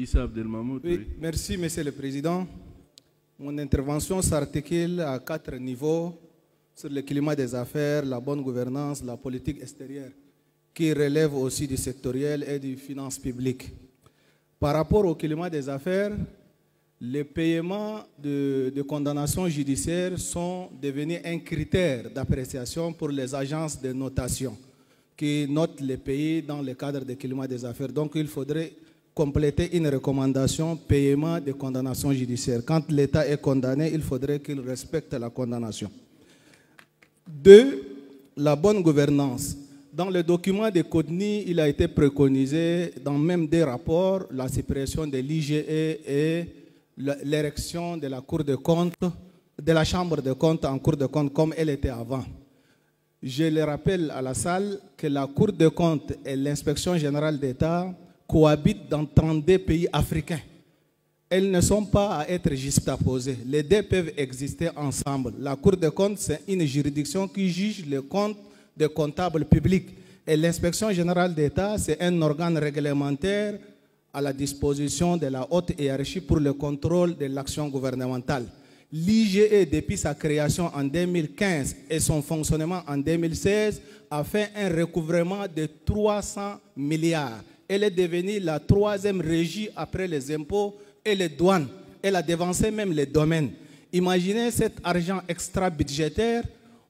Issa Abdelmahmoud. Oui, merci, Monsieur le Président. Mon intervention s'articule à 4 niveaux sur le climat des affaires, la bonne gouvernance, la politique extérieure, qui relève aussi du sectoriel et des finances publiques. Par rapport au climat des affaires, les paiements de condamnation judiciaire sont devenus un critère d'appréciation pour les agences de notation qui notent les pays dans le cadre du climat des affaires. Donc il faudrait compléter une recommandation paiement de condamnation judiciaire. Quand l'État est condamné, il faudrait qu'il respecte la condamnation. 2. La bonne gouvernance. Dans le document de Codni, il a été préconisé, dans même des rapports, la suppression de l'IGE et l'érection de la Cour de compte, de la Chambre de compte en Cour de compte comme elle était avant. Je le rappelle à la salle que la Cour de compte et l'Inspection générale d'État cohabitent dans 32 pays africains. Elles ne sont pas à être juxtaposées. Les deux peuvent exister ensemble. La Cour de compte, c'est une juridiction qui juge les comptes des comptables publics. Et l'Inspection générale d'État, c'est un organe réglementaire à la disposition de la haute hiérarchie pour le contrôle de l'action gouvernementale. L'IGE, depuis sa création en 2015 et son fonctionnement en 2016, a fait un recouvrement de 300 milliards. Elle est devenue la 3e régie après les impôts et les douanes. Elle a dévancé même les domaines. Imaginez cet argent extra-budgétaire,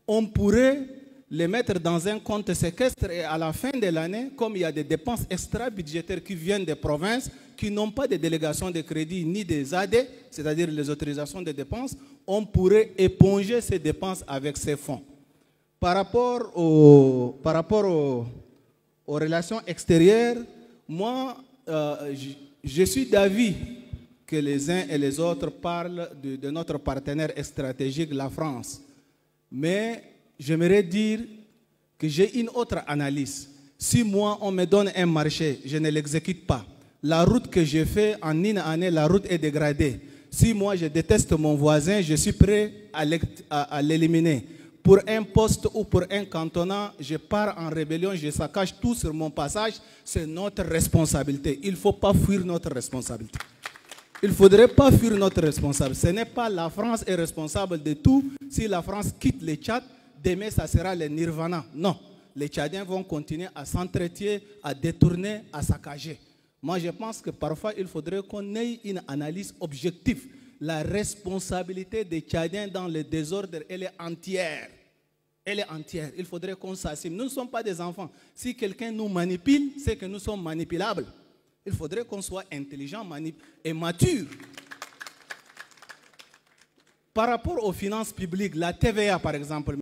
on pourrait les mettre dans un compte séquestre et à la fin de l'année, comme il y a des dépenses extra-budgétaires qui viennent des provinces, qui n'ont pas de délégation de crédit ni des AD, c'est-à-dire les autorisations de dépenses, on pourrait éponger ces dépenses avec ces fonds. Par rapport aux relations extérieures, moi, je suis d'avis que les uns et les autres parlent de notre partenaire stratégique, la France. Mais j'aimerais dire que j'ai une autre analyse. Si moi, on me donne un marché, je ne l'exécute pas. La route que j'ai faite en une année, la route est dégradée. Si moi, je déteste mon voisin, je suis prêt à l'éliminer. Pour un poste ou pour un cantonat, je pars en rébellion, je saccage tout sur mon passage. C'est notre responsabilité. Il ne faut pas fuir notre responsabilité. Il ne faudrait pas fuir notre responsabilité. Ce n'est pas la France est responsable de tout. Si la France quitte le Tchad, demain, ça sera le nirvana. Non. Les Tchadiens vont continuer à s'entretuer, à détourner, à saccager. Moi, je pense que parfois, il faudrait qu'on ait une analyse objective. La responsabilité des Tchadiens dans le désordre, elle est entière. Elle est entière. Il faudrait qu'on s'assume. Nous ne sommes pas des enfants. Si quelqu'un nous manipule, c'est que nous sommes manipulables. Il faudrait qu'on soit intelligent et mature. Par rapport aux finances publiques, la TVA par exemple,